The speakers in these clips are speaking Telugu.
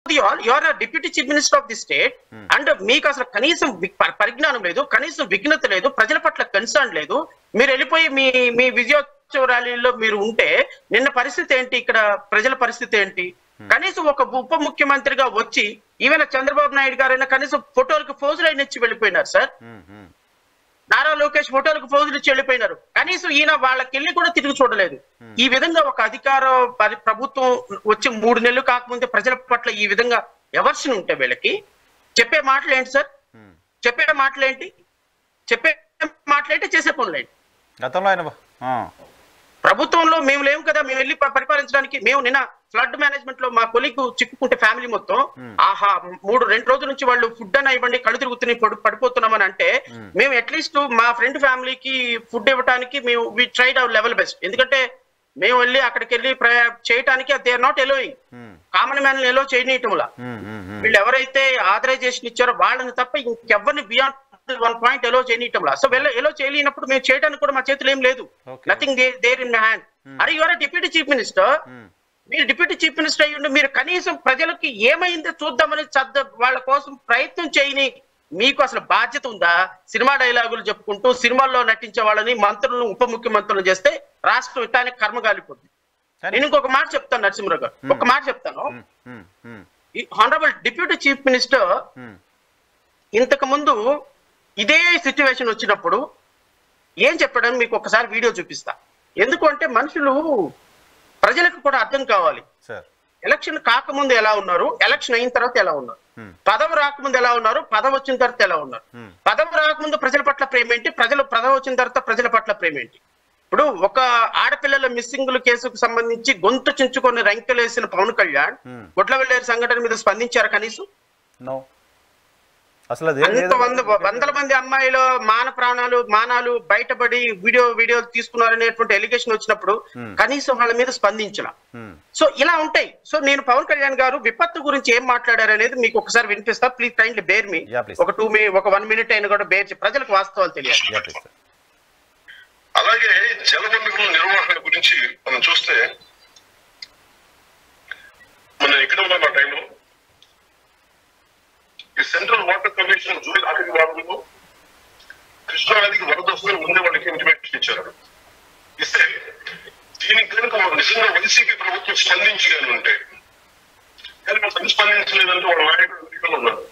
You are deputy chief minister of the state and మీకు అసలు కనీసం పరిజ్ఞానం లేదు, కనీసం విఘ్నత లేదు, ప్రజల పట్ల కన్సర్న్ లేదు. మీరు వెళ్ళిపోయి మీ విజయోత్సవ ర్యాలీలో మీరు ఉంటే నిన్న పరిస్థితి ఏంటి, ఇక్కడ ప్రజల పరిస్థితి ఏంటి? కనీసం ఒక ఉప ముఖ్యమంత్రిగా వచ్చి ఈవెన్ చంద్రబాబు నాయుడు గారైనా కనీసం ఫోటోలకు ఫోజులు అయిన ఇచ్చి వెళ్ళిపోయినారు సార్. నారా లోకేష్ ఫోటోలకు ఫోజులు ఇచ్చి వెళ్ళిపోయినారు. కనీసం ఈయన వాళ్ళకెళ్ళి కూడా తిరిగి చూడలేదు. ఈ విధంగా ఒక అధికార ప్రభుత్వం వచ్చి 3 నెలలు కాకముందే ప్రజల పట్ల ఈ విధంగా ఎవర్షన్ ఉంటే వీళ్ళకి చెప్పే మాటలు ఏంటి సార్? చెప్పే మాటలేంటి? చేసే పనులేంటి? ప్రభుత్వంలో మేము లేము కదా, మేము వెళ్ళి పరిపాలించడానికి. మేము నిన్న ఫ్లడ్ మేనేజ్మెంట్ లో మా కొలీగ్ చిక్కుకుంటే ఫ్యామిలీ మొత్తం 2 రోజుల నుంచి వాళ్ళు ఫుడ్ అన్న ఇవ్వండి, కళ్ళు తిరుగుతున్నాయి, పడిపోతున్నామని అంటే మేము అట్లీస్ట్ మా ఫ్రెండ్ ఫ్యామిలీకి ఫుడ్ ఇవ్వడానికి మేము we tried our level best. ఎందుకంటే మేము వెళ్ళి అక్కడికి వెళ్ళి చేయడానికి they are not allowing, common man allow చేయనీయటంలా. వీళ్ళు ఎవరైతే ఆథరైజేషన్ ఇచ్చారో వాళ్ళని తప్ప ఇంకెవరిని బియాండ్ 1 పాయింట్ ఎలో చేయనీయటంలా. సో ఎలో చేయలేనప్పుడు మేము చేయడానికి కూడా మా చేతులు ఏం లేదు. Nothing there in my hand. అరే you are deputy chief minister, మీరు డిప్యూటీ చీఫ్ మినిస్టర్ అయ్యుండి మీరు కనీసం ప్రజలకి ఏమైందో చూద్దామని వాళ్ళ కోసం ప్రయత్నం చేయని మీకు అసలు బాధ్యత ఉందా? సినిమా డైలాగులు చెప్పుకుంటూ సినిమాల్లో నటించే వాళ్ళని మంత్రులను ఉప ముఖ్యమంత్రులను చేస్తే రాష్ట్రం ఇట్టానికి కర్మగాలిపోతుంది. నేను ఇంకొక మాట చెప్తాను నరసింహరావు గారు, ఒక మాట చెప్తాను. హానరబుల్ డిప్యూటీ చీఫ్ మినిస్టర్ ఇంతకు ముందు ఇదే సిచ్యువేషన్ వచ్చినప్పుడు ఏం చెప్పాడని మీకు ఒకసారి వీడియో చూపిస్తా. ఎందుకంటే మనుషులు ప్రజలకు కూడా అర్థం కావాలి. ఎలక్షన్ కాకముందు ఎలా ఉన్నారు, ఎలక్షన్ అయిన తర్వాత ఎలా ఉన్నారు, పదవి రాకముందు ఎలా ఉన్నారు, పదవి వచ్చిన తర్వాత ఎలా ఉన్నారు, పదవి రాకముందు ప్రజల పట్ల ప్రేమ ఏంటి, పదవి వచ్చిన తర్వాత ప్రజల పట్ల ప్రేమ ఏంటి. ఇప్పుడు ఒక ఆడపిల్లల మిస్సింగుల కేసుకు సంబంధించి గొంతు చించుకొని రంకెలేసిన పవన్ కళ్యాణ్ గుడ్లవెల్లేరు సంఘటన మీద స్పందించారా కనీసం? అసలు వందల మంది అమ్మాయిలు మానాలు బయటపడి వీడియో తీసుకున్నారనేటువంటి ఎలిగేషన్ వచ్చినప్పుడు కనీసం వాళ్ళ మీద స్పందించాల. సో ఇలా ఉంటాయి. సో నేను పవన్ కళ్యాణ్ గారు విపత్తు గురించి ఏం మాట్లాడారు అనేది మీకు ఒకసారి వినిపిస్తా. ప్లీజ్ కైండ్లీ బేర్ మీ. ఒక 1 మినిట్ అయినా కూడా బేర్, ప్రజలకు వాస్తవాలు తెలియాలి. అలాగే జలవనరుల నిర్వహణ గురించి మనం చూస్తే మన ఇక్కడ ఉన్న టైంలో ఈ సెంట్రల్ వాటర్ కమిషన్ జూలై ఆఖరి వారంలో కృష్ణానదికి వరద వస్తున్న ముందే వాళ్ళకి ఇంటిమేషన్ ఇచ్చారు. ఇస్తే దీనికి కనుక నిజంగా వైసీపీ ప్రభుత్వం స్పందించాలని ఉంటే, కానీ మనం స్పందించలేదంటే వాళ్ళ నాయకులు అమెరికాలో ఉన్నారు,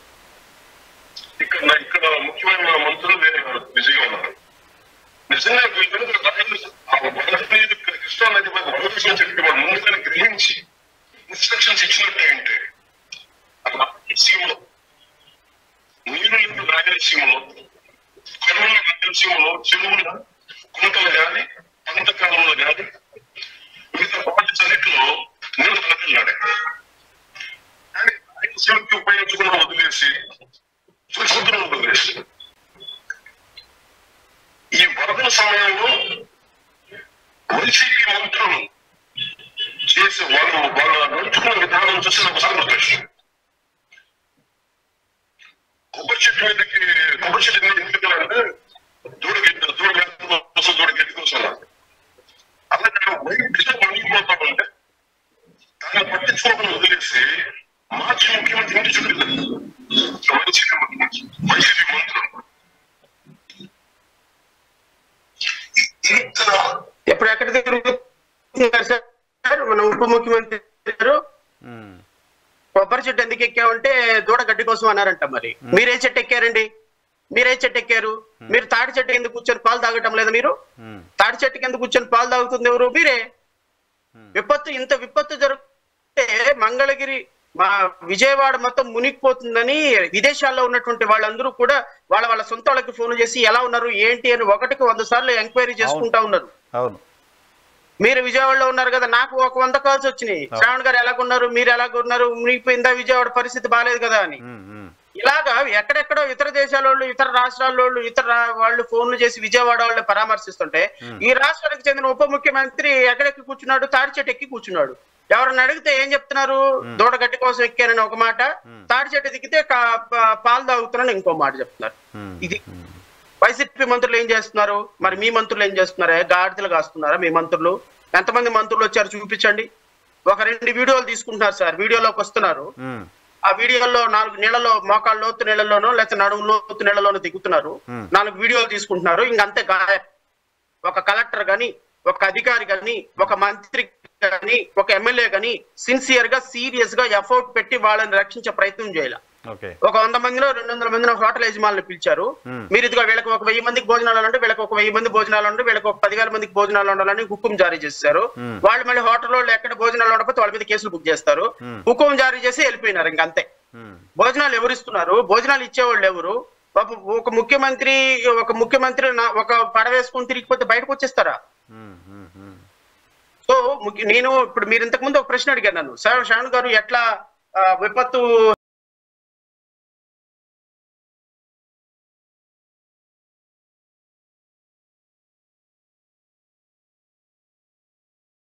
ఇక్కడ ముఖ్యమైన మంత్రులు వేరే బిజీగా ఉన్నారు. నిజంగా కృష్ణానది వరద విషయం చెప్పి వాళ్ళు ముందుగానే గ్రహించి ఇన్స్ట్రక్షన్స్ ఇచ్చినట్టే ఉంటే రాయలసీమలో నీరు లేని రాయలసీమలో కరువుల రాయలసీమలో చెరువులు కుంటలు కానీ పంట కాలంలో కానీ మిగతా పాఠశాలలో నీరు తలకెళ్ళాడు. కానీ రాయలసీమకి ఉపయోగించుకున్న వదిలేసి సముద్రం వదిలేసి ఈ వరదల సమయంలో వైసీపీ మంత్రులు చేసి వాళ్ళు నడుచుకున్న విధానం చూసి నాకు సంతోషం. కొబ్బరి చెట్టు మీద ఎందుకు అంటే దూడగడ్డి కోసం అలాగే వైద్యులు పండిపోతామంటే దాన్ని పట్టించుకోవడం వదిలేసి మార్చి ముఖ్యమంత్రి ఇంటి చుట్టూ వైసీపీ మంత్రులు ఎప్పుడు ఎక్కడ తిరుగుతున్నారు సార్ మన ఉప ముఖ్యమంత్రి గారు? కొబ్బరి చెట్టు ఎందుకు ఎక్కామంటే దూడ గడ్డి కోసం అన్నారంట. మరి మీరే చెట్టు ఎక్కారండి? మీరే చెట్టు ఎక్కారు? మీరు తాటి చెట్టు కింద కూర్చొని పాలు తాగటం లేదా? మీరు తాటి చెట్టు కింద కూర్చొని పాలు తాగుతుంది ఎవరు? మీరే. ఇంత విపత్తు జరిగితే మంగళగిరి మా విజయవాడ మొత్తం మునిగిపోతుందని విదేశాల్లో ఉన్నటువంటి వాళ్ళందరూ కూడా వాళ్ళ సొంత వాళ్ళకి ఫోన్ చేసి ఎలా ఉన్నారు ఏంటి అని 1కి 100 సార్లు ఎంక్వైరీ చేసుకుంటా ఉన్నారు. మీరు విజయవాడలో ఉన్నారు కదా, నాకు ఒక 100 కాల్స్ వచ్చినాయి. శ్రావణ్ గారు ఎలాగున్నారు, మీరు ఎలాగున్నారు, మునిగిపోయిందా, విజయవాడ పరిస్థితి బాగాలేదు కదా అని. ఇలాగా ఎక్కడెక్కడో ఇతర దేశాల వాళ్ళు, ఇతర రాష్ట్రాల వాళ్ళు, వాళ్ళు ఫోన్లు చేసి విజయవాడ వాళ్ళని పరామర్శిస్తుంటే ఈ రాష్ట్రానికి చెందిన ఉప ముఖ్యమంత్రి ఎక్కడెక్కి కూర్చున్నాడు? తాడి చెట్టు ఎక్కి కూర్చున్నాడు. ఎవరన్నా అడిగితే ఏం చెప్తున్నారు? దూడ గడ్డి కోసం ఎక్కానని ఒక మాట, తాడి చెట్టు దిగితే పాలు తాగుతున్నాను ఇంకో మాట చెప్తున్నారు. ఇది వైసీపీ మంత్రులు ఏం చేస్తున్నారు? మరి మీ మంత్రులు ఏం చేస్తున్నారా? గాడిదలు కాస్తున్నారా మీ మంత్రులు? ఎంతమంది మంత్రులు వచ్చారు చూపించండి. 1-2 వీడియోలు తీసుకుంటున్నారు సార్, వీడియోలోకి వస్తున్నారు. ఆ వీడియోల్లో 4 నీళ్ళలో మోకాళ్ళ లోతు నీళ్ళలోనో లేకపోతే నడుము లోతు నీళ్ళలోనో దిగుతున్నారు, 4 వీడియోలు తీసుకుంటున్నారు, ఇంకంతే గాయం. ఒక కలెక్టర్ గాని, ఒక అధికారి గాని, ఒక మంత్రి గాని, ఒక ఎమ్మెల్యే గాని సిన్సియర్ గా సీరియస్ గా ఎఫర్ట్ పెట్టి వాళ్ళని రక్షించే ప్రయత్నం చేయాలి. ఒక 100 మందిలో 200 మందిలో హోటల్ యజమానులు పిలిచారు, మీరు ఇదిగో వీళ్ళకి ఒక 1000 మందికి భోజనాలు ఉంటే, వీళ్ళకి ఒక 1000 మంది భోజనాలు ఉంటే, వీళ్ళకి ఒక 10,000 మందికి భోజనాలు ఉండాలని హుకుం జారీ చేశారు. వాళ్ళు మళ్ళీ హోటల్లో ఎక్కడ భోజనాలు ఉండకపోతే వాళ్ళ మీద కేసులు బుక్ చేస్తారు. హుకుం జారీ చేసి వెళ్ళిపోయినారు. ఇంకంతే. భోజనాలు ఎవరు ఇస్తున్నారు? భోజనాలు ఇచ్చేవాళ్ళు ఎవరు? ఒక ముఖ్యమంత్రి ఒక పడవేసుకుని తిరిగిపోతే బయటకు వచ్చేస్తారా? సో నేను ఇప్పుడు మీరు ఇంతకు ముందు ఒక ప్రశ్న అడిగాను నన్ను, శ్రవణ్ గారు ఎట్లా విపత్తు